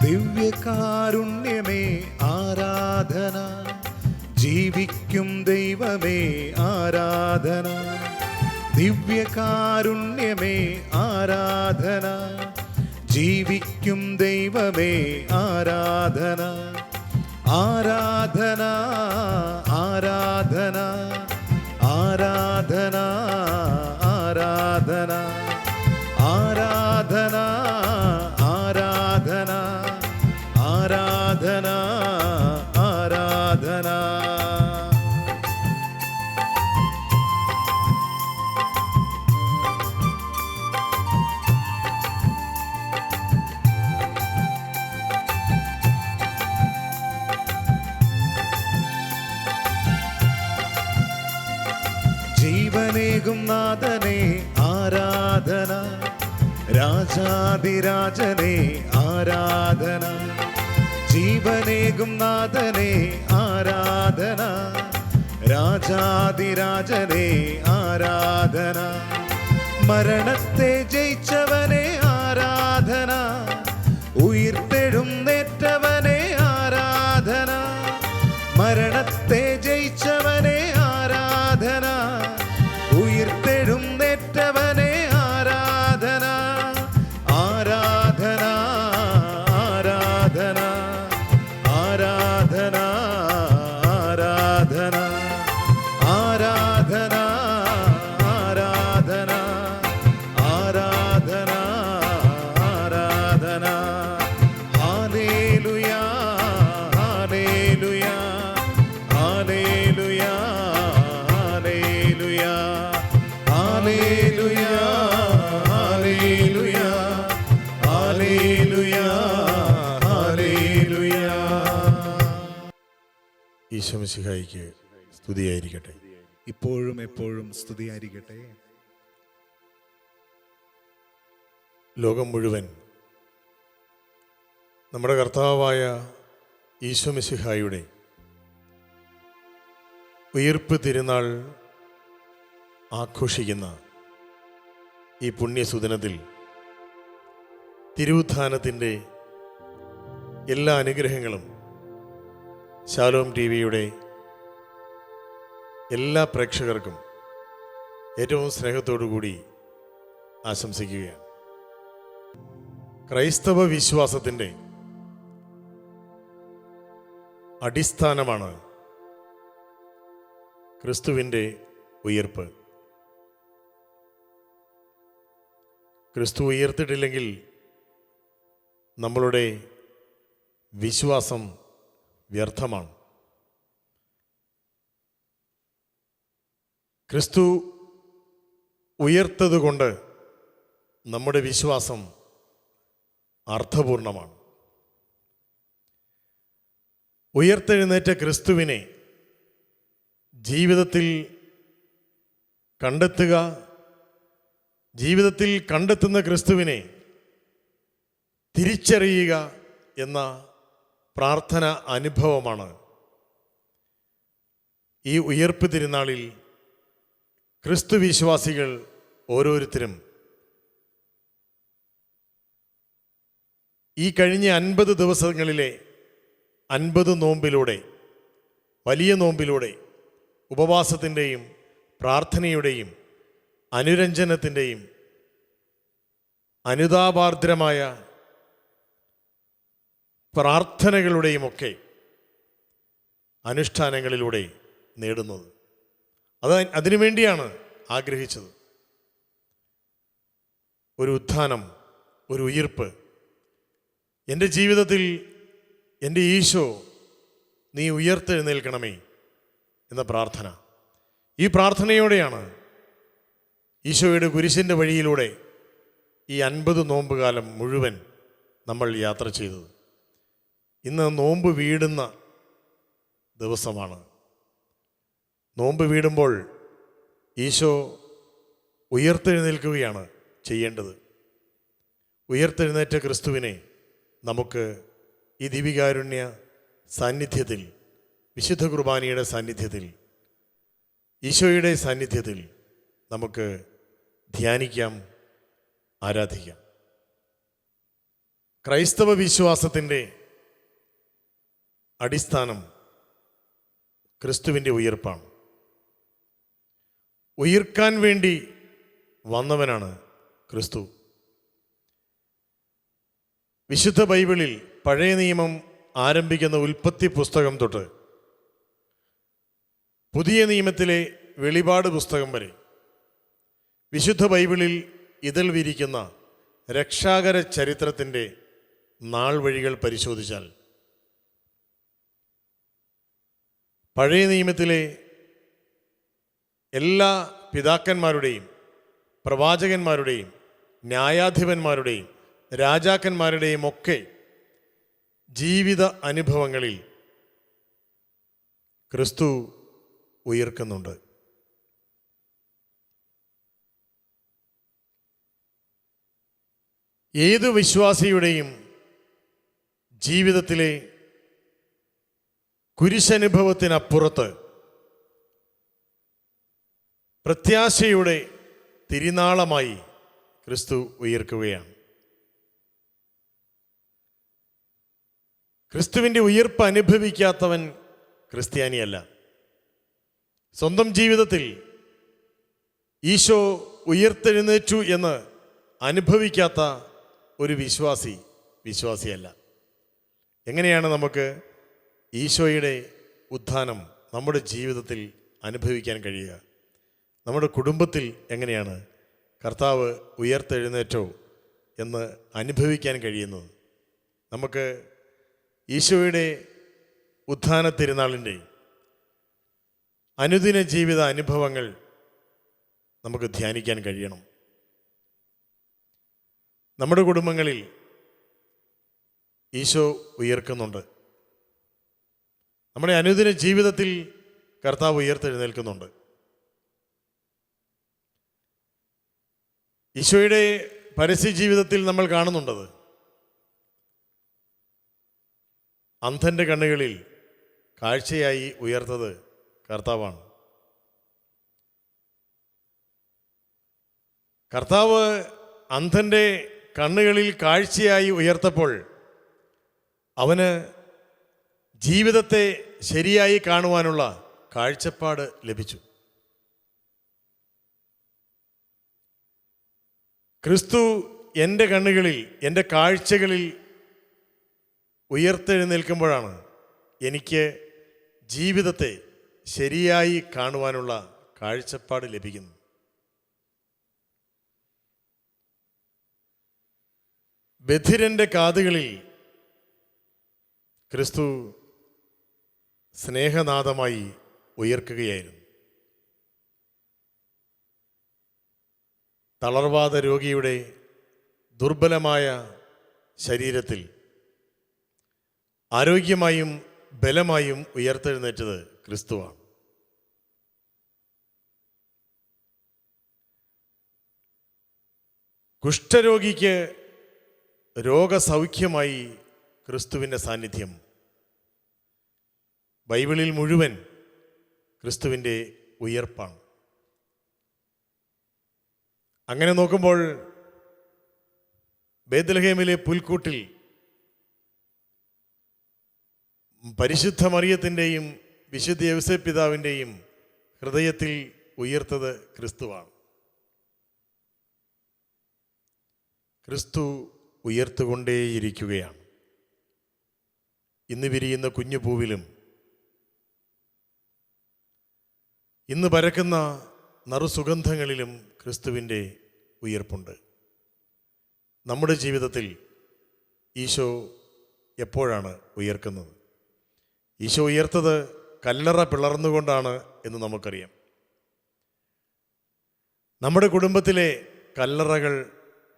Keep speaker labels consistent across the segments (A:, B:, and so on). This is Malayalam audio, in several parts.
A: ദിവ്യകാരുണ്യമേ ആരാധന, ജീവിക്കും ദൈവമേ ആരാധന. ദിവ്യകാരുണ്യമേ ആരാധന, ജീവിക്കും ദൈവമേ ആരാധന. ആരാധന ആരാധന ആരാധന ആരാധന ആരാധന ആരാധന ആരാധന ആരാധന. ജീവനേകും നാഥനെ ആരാധന, രാജാധിരാജനെ ആരാധന. ജീവനേകും നാഥനെ ആരാധന, രാജാധിരാജനെ ആരാധന. മരണത്തെ ജയിച്ചവനെ ആരാധന, ഉയിർത്തെഴുന്നേറ്റവനെ ആരാധന. മരണത്തെ ജയിച്ചവനെ ആരാധന, ഉയിർത്തെഴുന്നേറ്റവനെ ആരാധന. ആരാധന ആരാധന ആരാധന ആരാധന ആരാധന ആരാധന ആരാധന ആരാധന. ഹല്ലേലൂയ ഹല്ലേലൂയ ഹല്ലേലൂയ ഹല്ലേലൂയ ഹല്ലേലൂയ ഹല്ലേലൂയ ഹല്ലേലൂയ ഹല്ലേലൂയ.
B: ഈശോ മിശിഹായിക്ക് സ്തുതിയായിരിക്കട്ടെ.
A: ഇപ്പോഴും എപ്പോഴും സ്തുതിയായിരിക്കട്ടെ.
B: ലോകം മുഴുവൻ നമ്മുടെ കർത്താവായ ഈശോ മിശിഹായുടെ ഉയിർപ്പ് തിരുനാൾ ആഘോഷിക്കുന്ന ഈ പുണ്യസുദിനത്തിൽ തിരുവുത്ഥാനത്തിൻ്റെ എല്ലാ അനുഗ്രഹങ്ങളും ശാലോം ടി വിയുടെ എല്ലാ പ്രേക്ഷകർക്കും ഏറ്റവും സ്നേഹത്തോടുകൂടി ആശംസിക്കുകയാണ്. ക്രൈസ്തവ വിശ്വാസത്തിൻ്റെ അടിസ്ഥാനമാണ് ക്രിസ്തുവിൻ്റെ ഉയിർപ്പ്. ക്രിസ്തു ഉയർത്തിട്ടില്ലെങ്കിൽ നമ്മളുടെ വിശ്വാസം വ്യർത്ഥമാണ്. ക്രിസ്തു ഉയർത്തതുകൊണ്ട് നമ്മുടെ വിശ്വാസം അർത്ഥപൂർണമാണ്. ഉയർത്തെഴുന്നേറ്റ ക്രിസ്തുവിനെ ജീവിതത്തിൽ കണ്ടെത്തുക, ജീവിതത്തിൽ കണ്ടെത്തുന്ന ക്രിസ്തുവിനെ തിരിച്ചറിയുക എന്ന പ്രാർത്ഥന അനുഭവമാണ് ഈ ഉയർപ്പ് തിരുനാളിൽ ക്രിസ്തു വിശ്വാസികൾ ഓരോരുത്തരും ഈ കഴിഞ്ഞ 50 ദിവസങ്ങളിലെ 50 നോമ്പിലൂടെ, വലിയ നോമ്പിലൂടെ, ഉപവാസത്തിൻ്റെയും പ്രാർത്ഥനയുടെയും അനുരഞ്ജനത്തിൻ്റെയും അനുതാപാർദ്രമായ പ്രാർത്ഥനകളുടെയുമൊക്കെ അനുഷ്ഠാനങ്ങളിലൂടെ നേടുന്നത്. അതിനുവേണ്ടിയാണ് ആഗ്രഹിച്ചത്. ഒരു ഉത്ഥാനം, ഒരു ഉയിർപ്പ്. എൻ്റെ ജീവിതത്തിൽ എൻ്റെ ഈശോ നീ ഉയർത്തെഴുന്നേൽക്കണമേ എന്ന പ്രാർത്ഥന. ഈ പ്രാർത്ഥനയോടെയാണ് ഈശോയുടെ കുരിശിൻ്റെ വഴിയിലൂടെ ഈ 50 നോമ്പുകാലം മുഴുവൻ നമ്മൾ യാത്ര ചെയ്തത്. ഇന്ന് നോമ്പ് വീടുന്ന ദിവസമാണ്. നോമ്പ് വീടുമ്പോൾ ഈശോ ഉയർത്തെഴുന്നേൽക്കുകയാണ് ചെയ്യേണ്ടത്. ഉയർത്തെഴുന്നേറ്റ ക്രിസ്തുവിനെ നമുക്ക് ഈ ദിവികാരുണ്യ സാന്നിധ്യത്തിൽ, വിശുദ്ധ കുർബാനയുടെ സാന്നിധ്യത്തിൽ, ഈശോയുടെ സാന്നിധ്യത്തിൽ നമുക്ക് ധ്യാനിക്കാം, ആരാധിക്കാം. ക്രൈസ്തവ വിശ്വാസത്തിൻ്റെ അടിസ്ഥാനം ക്രിസ്തുവിൻ്റെ ഉയിർപ്പാണ്. ഉയിർക്കാൻ വേണ്ടി വന്നവനാണ് ക്രിസ്തു. വിശുദ്ധ ബൈബിളിൽ പഴയ നിയമം ആരംഭിക്കുന്ന ഉൽപ്പത്തി പുസ്തകം തൊട്ട് പുതിയ നിയമത്തിലെ വെളിപാട് പുസ്തകം വരെ വിശുദ്ധ ബൈബിളിൽ ഇതിൽ വിരിക്കുന്ന രക്ഷാകര ചരിത്രത്തിൻ്റെ നാൾ വഴികൾ പരിശോധിച്ചാൽ പഴയ നിയമത്തിലെ എല്ലാ പിതാക്കന്മാരുടെയും പ്രവാചകന്മാരുടെയും ന്യായാധിപന്മാരുടെയും രാജാക്കന്മാരുടെയും ഒക്കെ ജീവിത അനുഭവങ്ങളിൽ ക്രിസ്തു ഉയിർക്കുന്നുണ്ട്. ഏതു വിശ്വാസിയുടെയും ജീവിതത്തിലെ കുരിശനുഭവത്തിനപ്പുറത്ത് പ്രത്യാശയുടെ തിരുനാളമായി ക്രിസ്തു ഉയിർക്കുകയാണ്. ക്രിസ്തുവിൻ്റെ ഉയിർപ്പ് അനുഭവിക്കാത്തവൻ ക്രിസ്ത്യാനിയല്ല. സ്വന്തം ജീവിതത്തിൽ ഈശോ ഉയിർത്തെഴുന്നേറ്റു എന്ന് അനുഭവിക്കാത്ത ഒരു വിശ്വാസിയല്ല. എങ്ങനെയാണ് നമുക്ക് ഈശോയുടെ ഉത്ഥാനം നമ്മുടെ ജീവിതത്തിൽ അനുഭവിക്കാൻ കഴിയുക? നമ്മുടെ കുടുംബത്തിൽ എങ്ങനെയാണ് കർത്താവ് ഉയർത്തെഴുന്നേറ്റോ എന്ന് അനുഭവിക്കാൻ കഴിയുന്നത്? നമുക്ക് ഈശോയുടെ ഉത്ഥാന തിരുനാളിൻ്റെ അനുദിന ജീവിത അനുഭവങ്ങൾ നമുക്ക് ധ്യാനിക്കാൻ കഴിയണം. നമ്മുടെ കുടുംബങ്ങളിൽ ഈശോ ഉയർക്കുന്നുണ്ട്. നമ്മുടെ അനുദിന ജീവിതത്തിൽ കർത്താവ് ഉയർത്തെഴുന്നേൽക്കുന്നുണ്ട്. ഈശോയുടെ പരസ്യ ജീവിതത്തിൽ നമ്മൾ കാണുന്നുണ്ടത്. അന്ധൻ്റെ കണ്ണുകളിൽ കാഴ്ചയായി ഉയർത്തത് കർത്താവാണ്. കർത്താവ് അന്ധൻ്റെ കണ്ണുകളിൽ കാഴ്ചയായി ഉയർത്തപ്പോൾ അവന് ജീവിതത്തെ ശരിയായി കാണുവാനുള്ള കാഴ്ചപ്പാട് ലഭിച്ചു. ക്രിസ്തു എൻ്റെ കണ്ണുകളിൽ, എൻ്റെ കാഴ്ചകളിൽ ഉയർത്തെഴുന്നേൽക്കുമ്പോഴാണ് എനിക്ക് ജീവിതത്തെ ശരിയായി കാണുവാനുള്ള കാഴ്ചപ്പാട് ലഭിക്കുന്നു. ബധിരൻ്റെ കാതുകളിൽ ക്രിസ്തു സ്നേഹനാദമായി ഉയർക്കുകയായിരുന്നു. തളർവാദ രോഗിയുടെ ദുർബലമായ ശരീരത്തിൽ ആരോഗ്യമായും ബലമായും ഉയർത്തെഴുന്നേറ്റത് ക്രിസ്തുവാണ്. കുഷ്ഠരോഗിക്ക് രോഗസൗഖ്യമായി ക്രിസ്തുവിൻ്റെ സാന്നിധ്യം ബൈബിളിൽ മുഴുവൻ ക്രിസ്തുവിൻ്റെ ഉയർപ്പാണ്. അങ്ങനെ നോക്കുമ്പോൾ ബേത്ലഹേമിലെ പുൽക്കൂട്ടിൽ പരിശുദ്ധ മറിയത്തിൻ്റെയും വിശുദ്ധ യോസേപ്പ് പിതാവിൻ്റെയും ഹൃദയത്തിൽ ഉയർത്തത് ക്രിസ്തുവാണ്. ക്രിസ്തു ഉയർത്തുകൊണ്ടേയിരിക്കുകയാണ്. ഇന്ന് വിരിയുന്ന കുഞ്ഞു പൂവിലും ഇന്ന് പരക്കുന്ന നറുസുഗന്ധങ്ങളിലും ക്രിസ്തുവിൻ്റെ ഉയർപ്പുണ്ട്. നമ്മുടെ ജീവിതത്തിൽ ഈശോ എപ്പോഴാണ് ഉയർക്കുന്നത്? ഈശോ ഉയർത്തത് കല്ലറ പിളർന്നുകൊണ്ടാണ് എന്ന് നമുക്കറിയാം. നമ്മുടെ കുടുംബത്തിലെ കല്ലറകൾ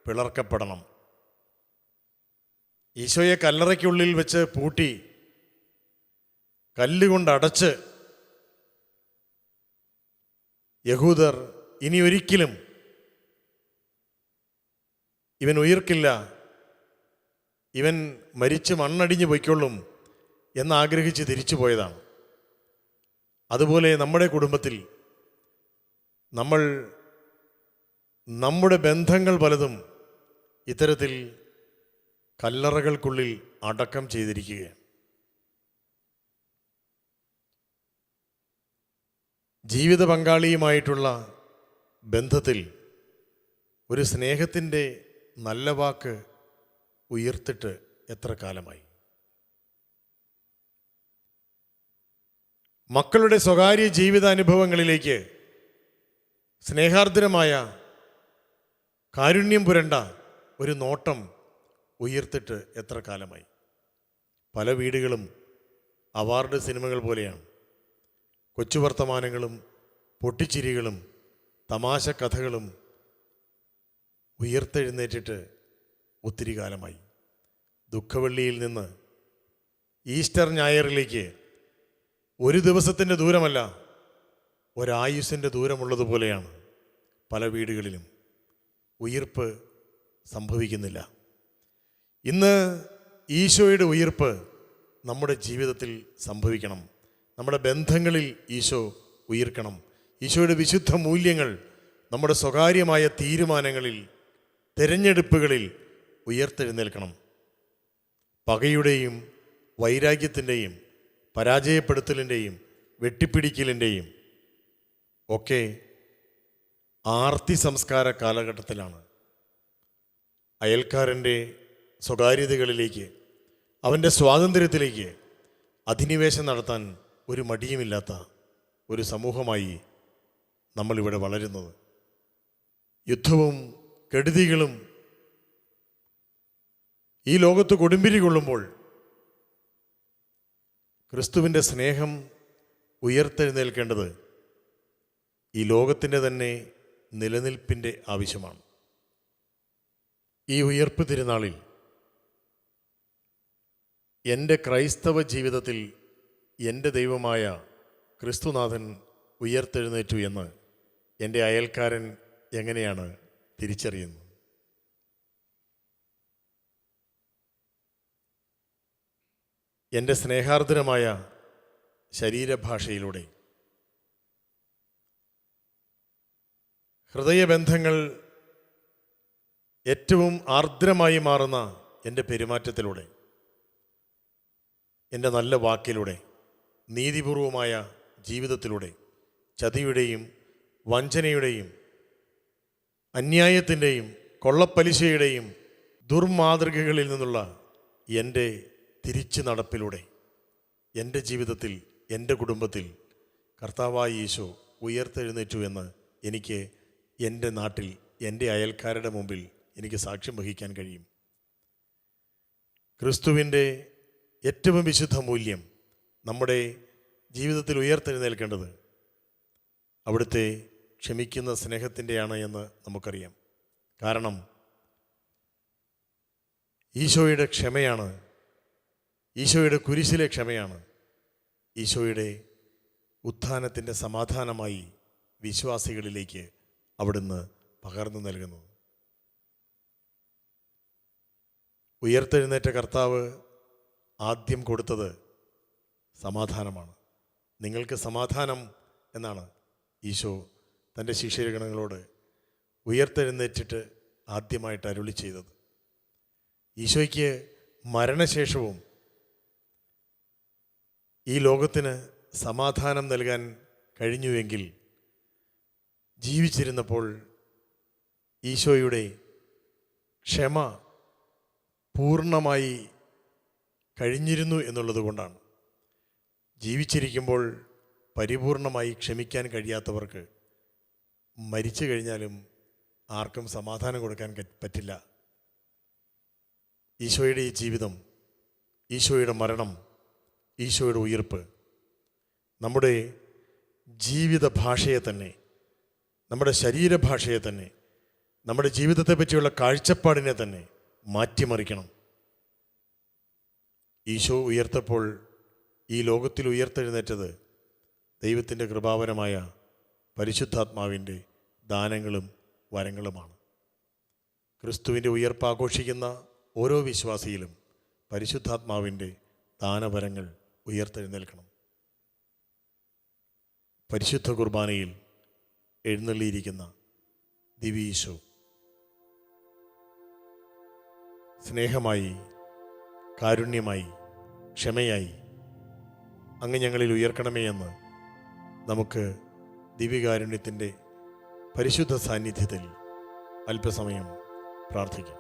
B: പിളർക്കപ്പെടണം. ഈശോയെ കല്ലറയ്ക്കുള്ളിൽ വെച്ച് പൂട്ടി കല്ലുകൊണ്ടടച്ച് യഹൂദർ ഇനി ഒരിക്കലും ഇവൻ ഉയർക്കില്ല, ഇവൻ മരിച്ച് മണ്ണടിഞ്ഞു പൊയ്ക്കൊള്ളും എന്നാഗ്രഹിച്ച് തിരിച്ചു പോയതാണ്. അതുപോലെ നമ്മുടെ കുടുംബത്തിൽ നമ്മൾ നമ്മുടെ ബന്ധങ്ങൾ പലതും ഇത്തരത്തിൽ കല്ലറകൾക്കുള്ളിൽ അടക്കം ചെയ്തിരിക്കുകയാണ്. ജീവിത പങ്കാളിയുമായിട്ടുള്ള ബന്ധത്തിൽ ഒരു സ്നേഹത്തിൻ്റെ നല്ല വാക്ക് ഉയർത്തിട്ട് എത്ര കാലമായി? മക്കളുടെ സ്വകാര്യ ജീവിതാനുഭവങ്ങളിലേക്ക് സ്നേഹാർദ്രമായ കാരുണ്യം പുരണ്ട ഒരു നോട്ടം ഉയർത്തിട്ട് എത്ര കാലമായി? പല വീടുകളും അവാർഡ് സിനിമകൾ പോലെയാണ്. കൊച്ചു വർത്തമാനങ്ങളും പൊട്ടിച്ചിരികളും തമാശ കഥകളും ഉയർത്തെഴുന്നേറ്റിട്ട് ഒത്തിരി കാലമായി. ദുഃഖവെള്ളിയിൽ നിന്ന് ഈസ്റ്റർ ഞായറിലേക്ക് ഒരു ദിവസത്തിൻ്റെ ദൂരമല്ല, ഒരായുസിൻ്റെ ദൂരമുള്ളതുപോലെയാണ് പല വീടുകളിലും. ഉയിർപ്പ് സംഭവിക്കുന്നില്ല. ഇന്ന് ഈശോയുടെ ഉയിർപ്പ് നമ്മുടെ ജീവിതത്തിൽ സംഭവിക്കണം. നമ്മുടെ ബന്ധങ്ങളിൽ ഈശോ ഉയിർക്കണം. ഈശോയുടെ വിശുദ്ധ മൂല്യങ്ങൾ നമ്മുടെ സ്വകാര്യമായ തീരുമാനങ്ങളിൽ, തിരഞ്ഞെടുപ്പുകളിൽ ഉയർത്തെഴുന്നേൽക്കണം. പകയുടെയും വൈരാഗ്യത്തിൻ്റെയും പരാജയപ്പെടുത്തലിൻ്റെയും വെട്ടിപ്പിടിക്കലിൻ്റെയും ഒക്കെ ആർത്തി സംസ്കാര കാലഘട്ടത്തിലാണ്. അയൽക്കാരൻ്റെ സ്വകാര്യതകളിലേക്ക്, അവൻ്റെ സ്വാതന്ത്ര്യത്തിലേക്ക് അധിനിവേശം നടത്താൻ ഒരു മടിയുമില്ലാത്ത ഒരു സമൂഹമായി നമ്മളിവിടെ വളരുന്നത്. യുദ്ധവും കെടുതികളും ഈ ലോകത്ത് കൊടുമ്പിരി കൊള്ളുമ്പോൾ ക്രിസ്തുവിൻ്റെ സ്നേഹം ഉയർത്തെഴുന്നേൽക്കേണ്ടത് ഈ ലോകത്തിൻ്റെ തന്നെ നിലനിൽപ്പിൻ്റെ ആവശ്യമാണ്. ഈ ഉയർപ്പ് തിരുനാളിൽ എൻ്റെ ക്രൈസ്തവ ജീവിതത്തിൽ എൻ്റെ ദൈവമായ ക്രിസ്തുനാഥൻ ഉയർത്തെഴുന്നേറ്റു എന്ന് എൻ്റെ അയൽക്കാരൻ എങ്ങനെയാണ് തിരിച്ചറിയുന്നത്? എൻ്റെ സ്നേഹാർദ്രമായ ശരീരഭാഷയിലൂടെ, ഹൃദയബന്ധങ്ങൾ ഏറ്റവും ആർദ്രമായി മാറുന്ന എൻ്റെ പെരുമാറ്റത്തിലൂടെ, എൻ്റെ നല്ല വാക്കിലൂടെ, നീതിപൂർവമായ ജീവിതത്തിലൂടെ, ചതിയുടെയും വഞ്ചനയുടെയും അന്യായത്തിൻ്റെയും കൊള്ളപ്പലിശയുടെയും ദുർമാതൃകകളിൽ നിന്നുള്ള എൻ്റെ തിരിച്ചു നടപ്പിലൂടെ എൻ്റെ ജീവിതത്തിൽ, എൻ്റെ കുടുംബത്തിൽ കർത്താവായ ഈശോ ഉയർത്തെഴുന്നേറ്റു എന്ന് എനിക്ക് എൻ്റെ നാട്ടിൽ, എൻ്റെ അയൽക്കാരുടെ മുമ്പിൽ എനിക്ക് സാക്ഷ്യം വഹിക്കാൻ കഴിയും. ക്രിസ്തുവിൻ്റെ ഏറ്റവും വിശുദ്ധ മൂല്യം നമ്മുടെ ജീവിതത്തിൽ ഉയർത്തെഴുന്നേൽക്കേണ്ടത് അവിടുത്തെ ക്ഷമിക്കുന്ന സ്നേഹത്തിൻ്റെയാണ് എന്ന് നമുക്കറിയാം. കാരണം ഈശോയുടെ ക്ഷമയാണ്, ഈശോയുടെ കുരിശിലെ ക്ഷമയാണ് ഈശോയുടെ ഉത്ഥാനത്തിൻ്റെ സമാധാനമായി വിശ്വാസികളിലേക്ക് അവിടുന്ന് പകർന്നു നൽകുന്നത്. ഉയർത്തെഴുന്നേറ്റ കർത്താവ് ആദ്യം കൊടുത്തത് സമാധാനമാണ്. നിങ്ങൾക്ക് സമാധാനം എന്നാണ് ഈശോ തൻ്റെ ശിഷ്യഗണങ്ങളോട് ഉയർത്തെഴുന്നേറ്റിട്ട് ആദ്യമായിട്ട് അരുളി ചെയ്തത്. ഈശോയ്ക്ക് മരണശേഷവും ഈ ലോകത്തിന് സമാധാനം നൽകാൻ കഴിഞ്ഞുവെങ്കിൽ ജീവിച്ചിരുന്നപ്പോൾ ഈശോയുടെ ക്ഷമ പൂർണ്ണമായി കഴിഞ്ഞിരുന്നു എന്നുള്ളത് കൊണ്ടാണ്. ജീവിച്ചിരിക്കുമ്പോൾ പരിപൂർണമായി ക്ഷമിക്കാൻ കഴിയാത്തവർക്ക് മരിച്ചു കഴിഞ്ഞാലും ആർക്കും സമാധാനം കൊടുക്കാൻ പറ്റില്ല. ഈശോയുടെ ഈ ജീവിതം, ഈശോയുടെ മരണം, ഈശോയുടെ ഉയിർപ്പ് നമ്മുടെ ജീവിത ഭാഷയെ തന്നെ, നമ്മുടെ ശരീരഭാഷയെ തന്നെ, നമ്മുടെ ജീവിതത്തെ പറ്റിയുള്ള കാഴ്ചപ്പാടിനെ തന്നെ മാറ്റിമറിക്കണം. ഈശോ ഉയർത്തപ്പോൾ ഈ ലോകത്തിൽ ഉയർത്തെഴുന്നേറ്റത് ദൈവത്തിൻ്റെ കൃപാവരമായ പരിശുദ്ധാത്മാവിൻ്റെ ദാനങ്ങളും വരങ്ങളുമാണ്. ക്രിസ്തുവിൻ്റെ ഉയർപ്പ് ആഘോഷിക്കുന്ന ഓരോ വിശ്വാസിയിലും പരിശുദ്ധാത്മാവിൻ്റെ ദാനവരങ്ങൾ ഉയർത്തെഴുന്നേൽക്കണം. പരിശുദ്ധ കുർബാനയിൽ എഴുന്നള്ളിയിരിക്കുന്ന ദിവ്യ ഈശോ സ്നേഹമായി കാരുണ്യമായി, ക്ഷമയായി അങ്ങ് ഞങ്ങളിൽ ഉയർക്കണമേ എന്ന് നമുക്ക് ദിവ്യകാരുണ്യത്തിൻ്റെ പരിശുദ്ധ സാന്നിധ്യത്തിൽ അല്പസമയം പ്രാർത്ഥിക്കാം.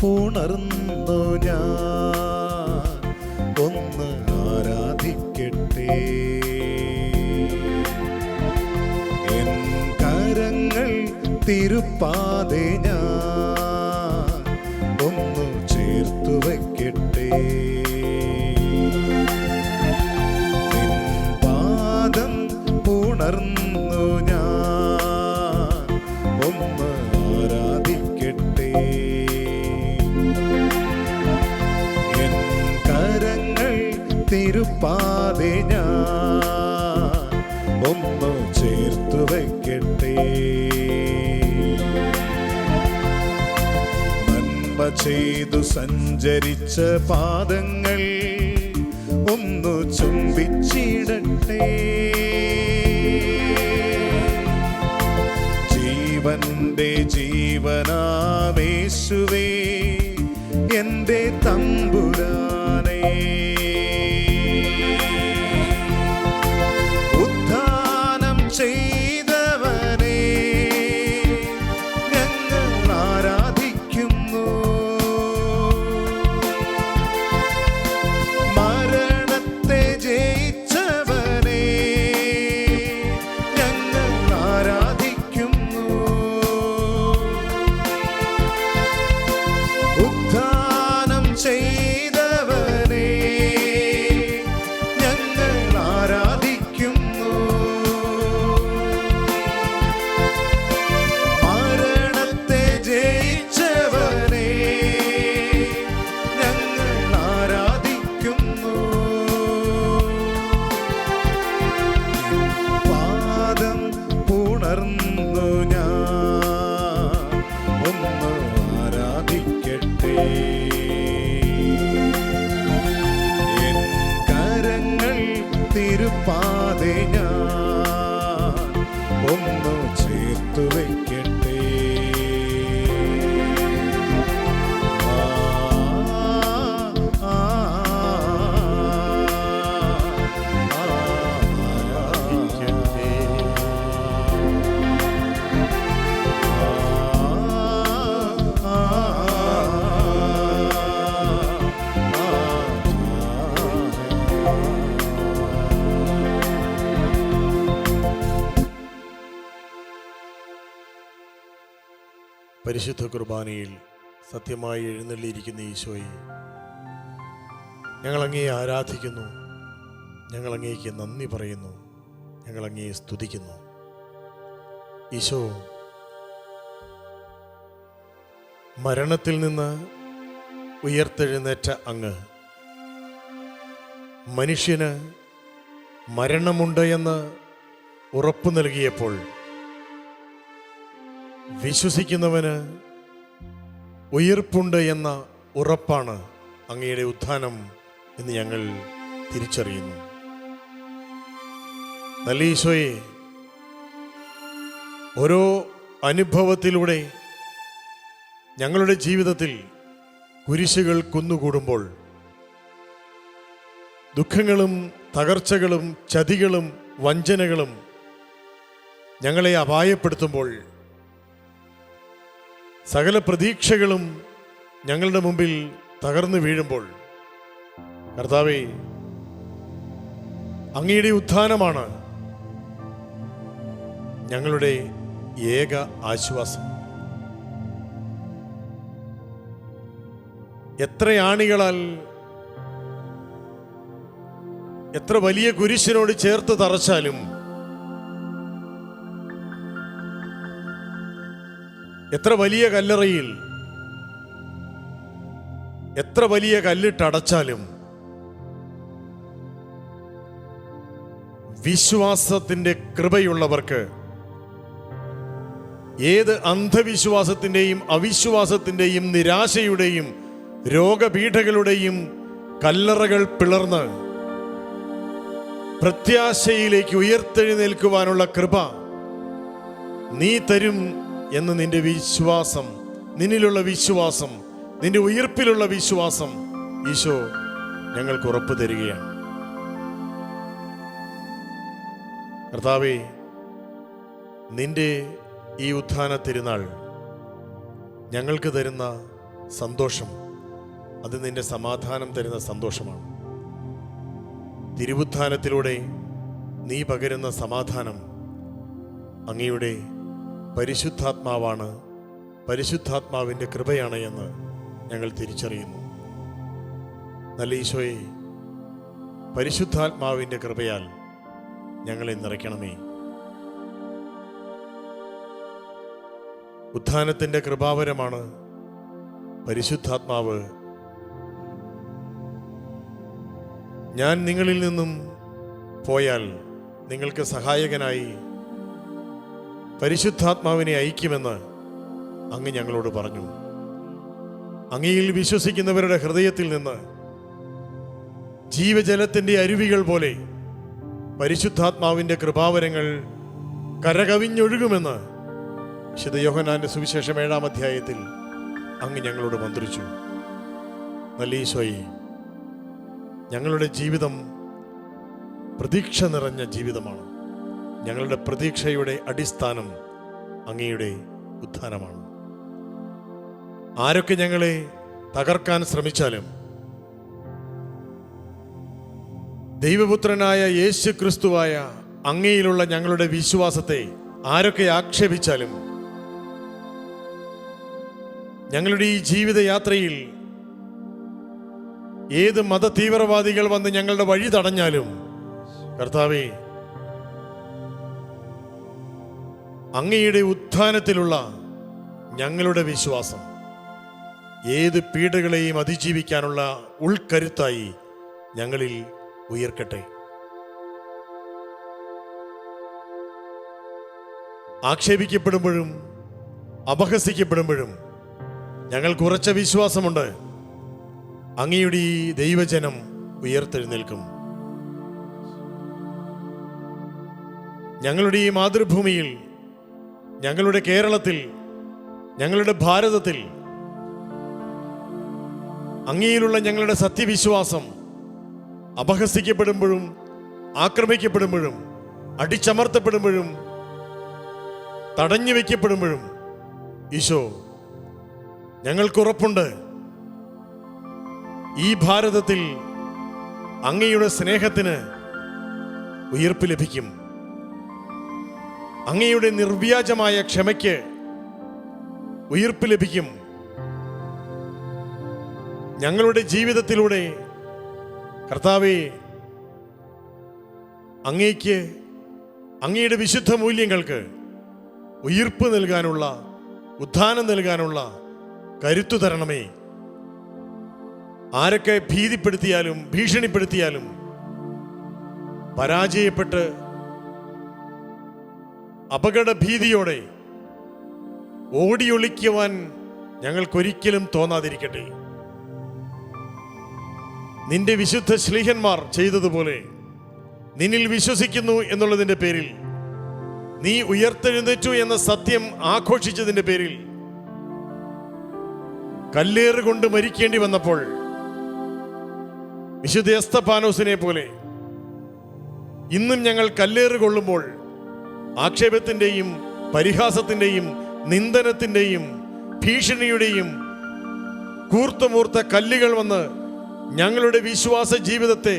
A: ഉണർന്നു ഞാൻ ഒന്ന് ആരാധിക്കട്ടെ. എൻ കരങ്ങൾ തിരുപ്പാതെ ഞാൻ ഒന്ന് ചേർത്തു വയ്ക്കട്ടെ. നിൻ പാദം ഉണർന്നു ഞാൻ ഒന്ന് ആരാധിക്കട്ടെ. തിരുപ്പാതെ ഞാൻ ഒന്ന് ചേർത്തു വയ്ക്കട്ടെ. നന്മ ചെയ്തു സഞ്ചരിച്ച പാദങ്ങൾ ഒന്ന് ചുംബിച്ചിടട്ടെ. ജീവന്റെ ജീവനാമേശുവേ എൻ്റെ തമ്പുരാനേ, ചെയ്തവനെ ഞങ്ങൾ ആരാധിക്കുന്നു. മരണത്തെ ജയിച്ചവനെ ഞങ്ങൾ ആരാധിക്കുന്നു. ഉത്ഥാനം ചെയ്തവനെ ഞങ്ങൾ ആരാധിക്കുന്നു. തിരുപ്പാതെ ഞാൻ ഒന്ന് ചേർത്തു വയ്ക്കട്ടെ.
B: പരിശുദ്ധ കുർബാനയിൽ സത്യമായി എഴുന്നള്ളിയിരിക്കുന്ന ഈശോയെ, ഞങ്ങളങ്ങയെ ആരാധിക്കുന്നു, ഞങ്ങളങ്ങേക്ക് നന്ദി പറയുന്നു, ഞങ്ങളങ്ങയെ സ്തുതിക്കുന്നു. ഈശോ, മരണത്തിൽ നിന്ന് ഉയർത്തെഴുന്നേറ്റ അങ്ങ് മനുഷ്യന് മരണമുണ്ട് എന്ന് ഉറപ്പു നൽകിയപ്പോൾ വിശ്വസിക്കുന്നവന് ഉയിർപ്പുണ്ട് എന്ന ഉറപ്പാണ് അങ്ങയുടെ ഉത്ഥാനം എന്ന് ഞങ്ങൾ തിരിച്ചറിയുന്നു. നല്ല ഈശോയെ, ഓരോ അനുഭവത്തിലൂടെ ഞങ്ങളുടെ ജീവിതത്തിൽ കുരിശുകൾ കുന്നുകൂടുമ്പോൾ, ദുഃഖങ്ങളും തകർച്ചകളും ചതികളും വഞ്ചനകളും ഞങ്ങളെ അപായപ്പെടുത്തുമ്പോൾ, സകല പ്രതീക്ഷകളും ഞങ്ങളുടെ മുമ്പിൽ തകർന്നു വീഴുമ്പോൾ, കർത്താവേ, അങ്ങയുടെ ഉത്ഥാനമാണ് ഞങ്ങളുടെ ഏക ആശ്വാസം. എത്ര ആണികളാൽ, എത്ര വലിയ കുരിശിനോട് ചേർത്ത് തറച്ചാലും, എത്ര വലിയ കല്ലറയിൽ എത്ര വലിയ കല്ലിട്ടടച്ചാലും വിശ്വാസത്തിൻ്റെ കൃപയുള്ളവർക്ക് ഏത് അന്ധവിശ്വാസത്തിൻ്റെയും അവിശ്വാസത്തിൻ്റെയും നിരാശയുടെയും രോഗപീഠകളുടെയും കല്ലറകൾ പിളർന്ന് പ്രത്യാശയിലേക്ക് ഉയർത്തെഴുന്നേൽക്കുവാനുള്ള കൃപ നീ തരും എന്ന് നിന്റെ വിശ്വാസം, നിന്നിലുള്ള വിശ്വാസം, നിന്റെ ഉയിർപ്പിലുള്ള വിശ്വാസം ഈശോ ഞങ്ങൾക്ക് ഉറപ്പ് തരികയാണ്. കർത്താവേ, നിന്റെ ഈ ഉത്ഥാന തിരുനാൾ ഞങ്ങൾക്ക് തരുന്ന സന്തോഷം, അത് നിന്റെ സമാധാനം തരുന്ന സന്തോഷമാണ്. തിരുവുത്ഥാനത്തിലൂടെ നീ പകരുന്ന സമാധാനം അങ്ങയുടെ പരിശുദ്ധാത്മാവാണ്, പരിശുദ്ധാത്മാവിൻ്റെ കൃപയാണ് എന്ന് ഞങ്ങൾ തിരിച്ചറിയുന്നു. നല്ല ഈശോയെ, പരിശുദ്ധാത്മാവിൻ്റെ കൃപയാൽ ഞങ്ങളെ നിറയ്ക്കണമേ. ഉത്ഥാനത്തിൻ്റെ കൃപാവരമാണ് പരിശുദ്ധാത്മാവ്. ഞാൻ നിങ്ങളിൽ നിന്നും പോയാൽ നിങ്ങൾക്ക് സഹായകനായി പരിശുദ്ധാത്മാവിനെ അയക്കുമെന്ന് അങ്ങ് ഞങ്ങളോട് പറഞ്ഞു. അങ്ങയിൽ വിശ്വസിക്കുന്നവരുടെ ഹൃദയത്തിൽ നിന്ന് ജീവജലത്തിൻ്റെ അരുവികൾ പോലെ പരിശുദ്ധാത്മാവിൻ്റെ കൃപാവരങ്ങൾ കരകവിഞ്ഞൊഴുകുമെന്ന് വിശുദ്ധ യോഹന്നാന്റെ സുവിശേഷം 7-ാം അധ്യായത്തിൽ അങ്ങ് ഞങ്ങളോട് മന്ത്രിച്ചു. നല്ല ഈശോയെ, ഞങ്ങളുടെ ജീവിതം പ്രതീക്ഷ നിറഞ്ഞ ജീവിതമാണ്. ഞങ്ങളുടെ പ്രതീക്ഷയുടെ അടിസ്ഥാനം അങ്ങയുടെ ഉത്ഥാനമാണ്. ആരൊക്കെ ഞങ്ങളെ തകർക്കാൻ ശ്രമിച്ചാലും ദൈവപുത്രനായ യേശു ക്രിസ്തുവായ അങ്ങയിലുള്ള ഞങ്ങളുടെ വിശ്വാസത്തെ ആരൊക്കെ ആക്ഷേപിച്ചാലും ഞങ്ങളുടെ ഈ ജീവിതയാത്രയിൽ ഏത് മത തീവ്രവാദികൾ വന്ന് ഞങ്ങളുടെ വഴി തടഞ്ഞാലും കർത്താവേ, അങ്ങയുടെ ഉത്ഥാനത്തിലുള്ള ഞങ്ങളുടെ വിശ്വാസം ഏത് പീഡകളെയും അതിജീവിക്കാനുള്ള ഉൾക്കരുത്തായി ഞങ്ങളിൽ ഉയർക്കട്ടെ. ആക്ഷേപിക്കപ്പെടുമ്പോഴും അപഹസിക്കപ്പെടുമ്പോഴും ഞങ്ങൾക്ക് ഉറച്ച വിശ്വാസമുണ്ട്, അങ്ങയുടെ ഈ ദൈവജനം ഉയർത്തെഴുന്നേൽക്കും. ഞങ്ങളുടെ ഈ മാതൃഭൂമിയിൽ, ഞങ്ങളുടെ കേരളത്തിൽ, ഞങ്ങളുടെ ഭാരതത്തിൽ അങ്ങയിലുള്ള ഞങ്ങളുടെ സത്യവിശ്വാസം അപഹസിക്കപ്പെടുമ്പോഴും ആക്രമിക്കപ്പെടുമ്പോഴും അടിച്ചമർത്തപ്പെടുമ്പോഴും തടഞ്ഞു വയ്ക്കപ്പെടുമ്പോഴും ഈശോ, ഞങ്ങൾക്കുറപ്പുണ്ട് ഈ ഭാരതത്തിൽ അങ്ങയുടെ സ്നേഹത്തിന് ഉയർപ്പ് ലഭിക്കും. അങ്ങയുടെ നിർവ്യാജമായ ക്ഷമയ്ക്ക് ഉയർപ്പ് ലഭിക്കും. ഞങ്ങളുടെ ജീവിതത്തിലൂടെ കർത്താവേ, അങ്ങയ്ക്ക് അങ്ങയുടെ വിശുദ്ധ മൂല്യങ്ങൾക്ക് ഉയിർപ്പ് നൽകാനുള്ള, ഉത്ഥാനം നൽകാനുള്ള കരുത്തു തരണമേ. ആരൊക്കെ ഭീതിപ്പെടുത്തിയാലും ഭീഷണിപ്പെടുത്തിയാലും പരാജയപ്പെട്ട് അപകടഭീതിയോടെ ഓടിയൊളിക്കുവാൻ ഞങ്ങൾക്കൊരിക്കലും തോന്നാതിരിക്കട്ടെ. നിന്റെ വിശുദ്ധ ശ്ലീഹന്മാർ ചെയ്തതുപോലെ നിന്നിൽ വിശ്വസിക്കുന്നു എന്നുള്ളതിൻ്റെ പേരിൽ, നീ ഉയർത്തെഴുന്നേറ്റു എന്ന സത്യം ആഘോഷിച്ചതിൻ്റെ പേരിൽ കല്ലേറുകൊണ്ട് മരിക്കേണ്ടി വന്നപ്പോൾ വിശുദ്ധ എസ്തഫാനോസിനെ പോലെ ഇന്നും ഞങ്ങൾ കല്ലേറ് കൊള്ളുമ്പോൾ ആക്ഷേപത്തിൻ്റെയും പരിഹാസത്തിൻ്റെയും നിന്ദനത്തിൻ്റെയും ഭീഷണിയുടെയും കൂർത്തമൂർത്ത കല്ലുകൾ വന്ന് ഞങ്ങളുടെ വിശ്വാസ ജീവിതത്തെ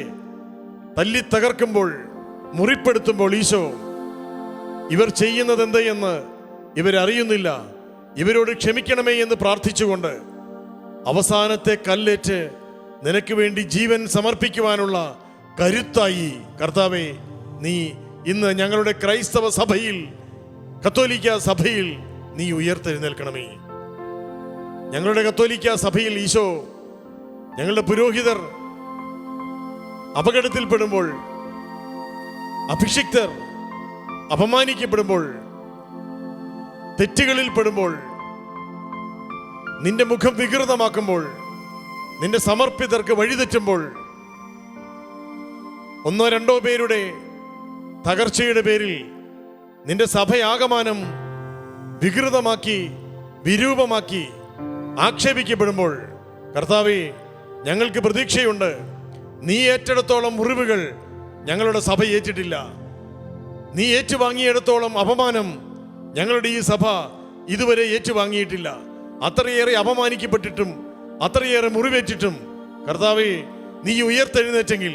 B: തല്ലി തകർക്കുമ്പോൾ, മുറിപ്പെടുത്തുമ്പോൾ ഈശോ, ഇവർ ചെയ്യുന്നത് എന്തെന്ന് ഇവരറിയുന്നില്ല, ഇവരോട് ക്ഷമിക്കണമേ എന്ന് പ്രാർത്ഥിച്ചുകൊണ്ട് അവസാനത്തെ കല്ലേറ്റ് നിനക്ക് വേണ്ടി ജീവൻ സമർപ്പിക്കുവാനുള്ള കരുത്തായി കർത്താവേ, നീ ഇന്ന് ഞങ്ങളുടെ ക്രൈസ്തവ സഭയിൽ, കത്തോലിക്ക സഭയിൽ നീ ഉയർത്തെഴുന്നേൽക്കണമേ. ഞങ്ങളുടെ കത്തോലിക്ക സഭയിൽ ഈശോ, ഞങ്ങളുടെ പുരോഹിതർ അപകടത്തിൽപ്പെടുമ്പോൾ അഭിഷിക്തർ അപമാനിക്കപ്പെടുമ്പോൾ, തെറ്റുകളിൽ പെടുമ്പോൾ, നിന്റെ മുഖം വികൃതമാക്കുമ്പോൾ, നിന്റെ സമർപ്പിതർക്ക് വഴിതെറ്റുമ്പോൾ, ഒന്നോ രണ്ടോ പേരുടെ തകർച്ചയുടെ പേരിൽ നിന്റെ സഭയാകമാനം വികൃതമാക്കി, വിരൂപമാക്കി, ആക്ഷേപിക്കപ്പെടുമ്പോൾ, കർത്താവേ, ഞങ്ങൾക്ക് പ്രതീക്ഷയുണ്ട്. നീ ഏറ്റെടുത്തോളം മുറിവുകൾ ഞങ്ങളുടെ സഭ ഏറ്റിട്ടില്ല. നീ ഏറ്റുവാങ്ങിയിടത്തോളം അപമാനം ഞങ്ങളുടെ ഈ സഭ ഇതുവരെ ഏറ്റുവാങ്ങിയിട്ടില്ല. അത്രയേറെ അപമാനിക്കപ്പെട്ടിട്ടും അത്രയേറെ മുറിവേറ്റിട്ടും കർത്താവേ, നീ ഉയർത്തെഴുന്നേറ്റെങ്കിൽ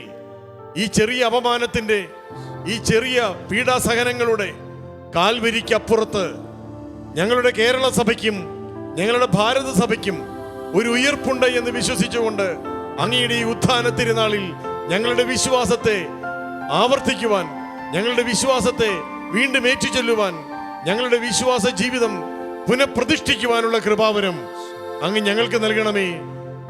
B: ഈ ചെറിയ അപമാനത്തിൻ്റെ, ഈ ചെറിയ പീഡാസഹനങ്ങളുടെ കാൽവരിക്കപ്പുറത്ത് ഞങ്ങളുടെ കേരള സഭയ്ക്കും ഞങ്ങളുടെ ഭാരത സഭയ്ക്കും ഒരു ഉയർപ്പുണ്ട് എന്ന് വിശ്വസിച്ചുകൊണ്ട് അങ്ങയുടെ ഈ ഉത്ഥാന തിരുനാളിൽ ഞങ്ങളുടെ വിശ്വാസത്തെ ആവർത്തിക്കുവാൻ, ഞങ്ങളുടെ വിശ്വാസത്തെ വീണ്ടും ഏറ്റുചൊല്ലുവാൻ, ഞങ്ങളുടെ വിശ്വാസ ജീവിതം പുനഃപ്രതിഷ്ഠിക്കുവാനുള്ള കൃപാവരം അങ്ങ് ഞങ്ങൾക്ക് നൽകണമേ.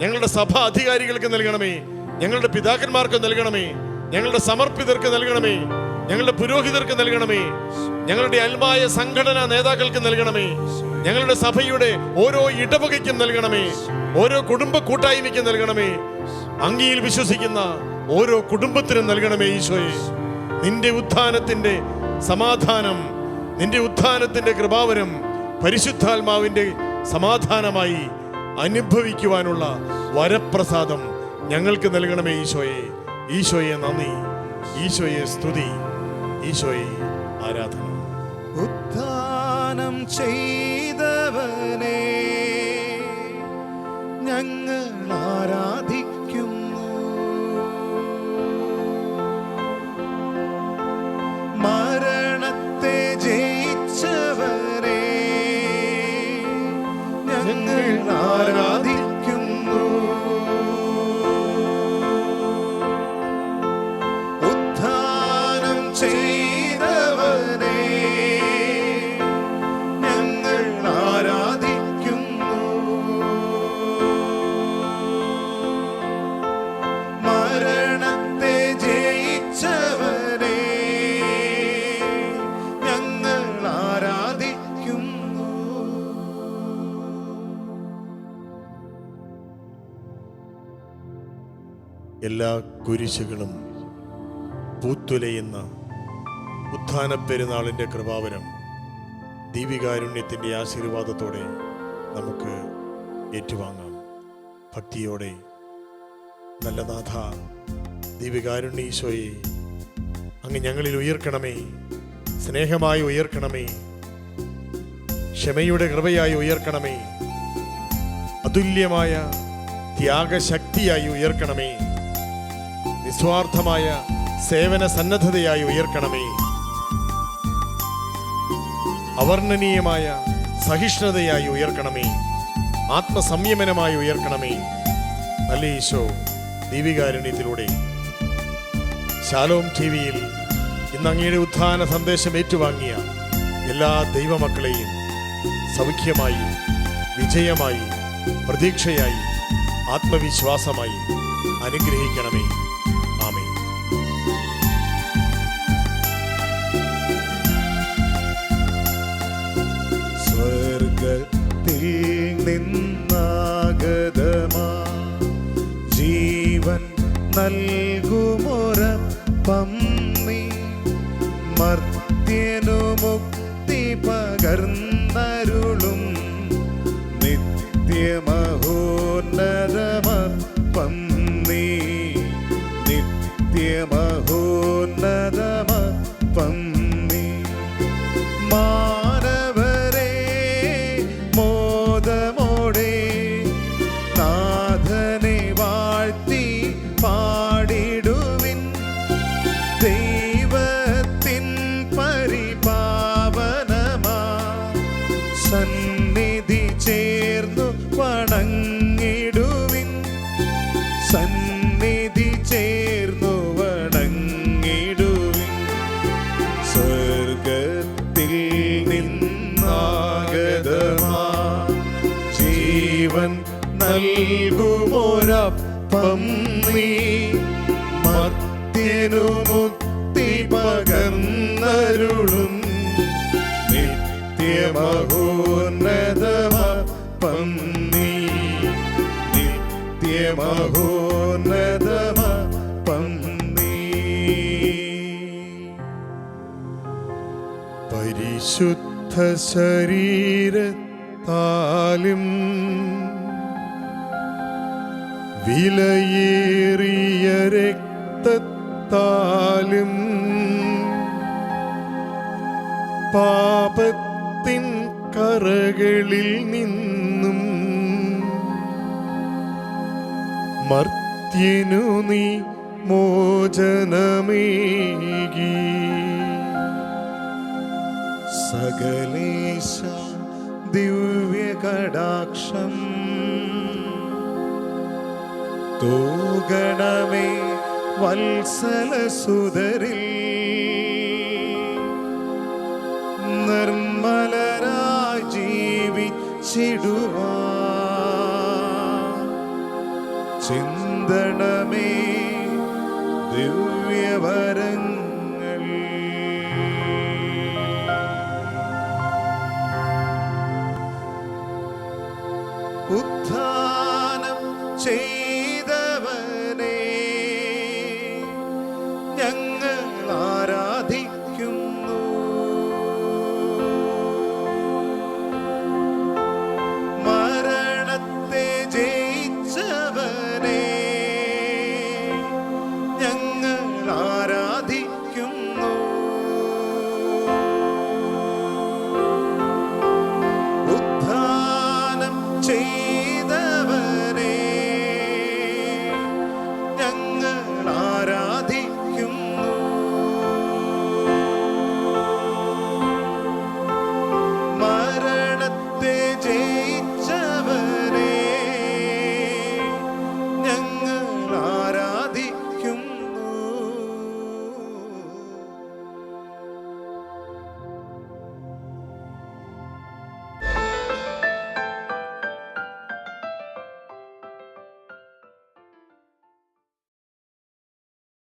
B: ഞങ്ങളുടെ സഭാ അധികാരികൾക്ക് നൽകണമേ. ഞങ്ങളുടെ പിതാക്കന്മാർക്ക് നൽകണമേ. ഞങ്ങളുടെ സമർപ്പിതർക്ക് നൽകണമേ. ഞങ്ങളുടെ പുരോഹിതർക്ക് നൽകണമേ. ഞങ്ങളുടെ അൽമായ സംഘടനാ നേതാക്കൾക്ക് നൽകണമേ. ഞങ്ങളുടെ സഭയുടെ ഓരോ ഇടവകയ്ക്കും നൽകണമേ. ഓരോ കുടുംബ കൂട്ടായ്മയ്ക്കും നൽകണമേ. അങ്ങയിൽ വിശ്വസിക്കുന്ന ഓരോ കുടുംബത്തിനും നൽകണമേ ഈശോയെ. നിന്റെ ഉത്ഥാനത്തിന്റെ സമാധാനം, നിന്റെ ഉത്ഥാനത്തിന്റെ കൃപാവരം പരിശുദ്ധാത്മാവിന്റെ സമാധാനമായി അനുഭവിക്കുവാനുള്ള വരപ്രസാദം ഞങ്ങൾക്ക് നൽകണമേ ഈശോയെ. ഈശോയെ നന്ദി, ഈശോയെ സ്തുതി, ഈശോയെ ആരാധന.
A: ഉത്ഥാനം ചെയ്തവനെ ഞങ്ങൾ ആരാധിക്കുന്നു. മരണത്തെ ജയിച്ചവനെ ഞങ്ങൾ ആരാധിക്കുന്നു. ഉത്ഥാനം ചെയ്തവനെ ഞങ്ങൾ ആരാധിക്കുന്നു. മരണത്തെ ജയിച്ചവനെ ഞങ്ങൾ ആരാധിക്കുന്നു.
B: എല്ലാ കുരിശുകളും പൂത്തുലയുന്ന ഉത്ഥാന പെരുന്നാളിൻ്റെ കൃപാവരം ദീപികാരുണ്യത്തിൻ്റെ ആശീർവാദത്തോടെ നമുക്ക് ഏറ്റുവാങ്ങാം. ഭക്തിയോടെ, നല്ല നാഥ, ദീപികാരുണ്യ ഈശോയെ, അങ്ങ് ഞങ്ങളിൽ ഉയർക്കണമേ. സ്നേഹമായി ഉയർക്കണമേ. ക്ഷമയുടെ കൃപയായി ഉയർക്കണമേ. അതുല്യമായ ത്യാഗശക്തിയായി ഉയർക്കണമേ. നിസ്വാർത്ഥമായ സേവന സന്നദ്ധതയായി ഉയർക്കണമേ. അവർണ്ണനീയമായ സഹിഷ്ണുതയായി ഉയർക്കണമേ. ആത്മസംയമനമായി ഉയർക്കണമേ. നല്ല ഈശോ, ദീപികാരുണ്യത്തിലൂടെ ശാലോം ടിവിയിൽ ഇന്ന് അങ്ങയുടെ ഉത്ഥാന സന്ദേശം ഏറ്റുവാങ്ങിയ എല്ലാ ദൈവമക്കളെയും സൗഖ്യമായി, വിജയമായി, പ്രതീക്ഷയായി, ആത്മവിശ്വാസമായി അനുഗ്രഹിക്കണമേ. ആമേൻ.
A: സ്വർഗത്തിൽ നിന്നാഗതമാ ജീവൻ നൽകുമൊരപ്പം നീ, മർത്യനു മുക്തി പകർന്നരുളും നിത്യമഹോന്നതമപ്പം നീ, നിത്യമഹോന്നതമപ്പം നീ. മാനവരെ മോദമോടെ നാഥനെ വാഴ്ത്തി പാടിടുവിൻ. ദൈവത്തിൻ പരിപാവനമാ സന്നിധി ചേർന്നു വണങ്ങിടുവിൻ. സന്നിധി ചേർന്നു വണങ്ങിടുവിൻ. സ്വർഗത്തിൽ നിന്നാഗതമാ ജീവൻ നൽകുമൊരപ്പം നീ, മർത്യനു മുക്തി പകർന്നരുളും മഹോന്നതമ പന്നി.
B: പരിശുദ്ധ ശരീരത്താലും വിലയേറിയ രക്തത്താലും പാപത്തിൻ കറകളിൽ നിന്നും മർത്യനു നീ മോചനമേകി.
A: സകലേശ ദിവ്യകടാക്ഷം തൂഗണമേ വത്സലസുതരിൽ. നിർമ്മലരായി ജീവിച്ചിടുവാൻ ചിന്തണമേ ദിവ്യവരങ്ങൾ.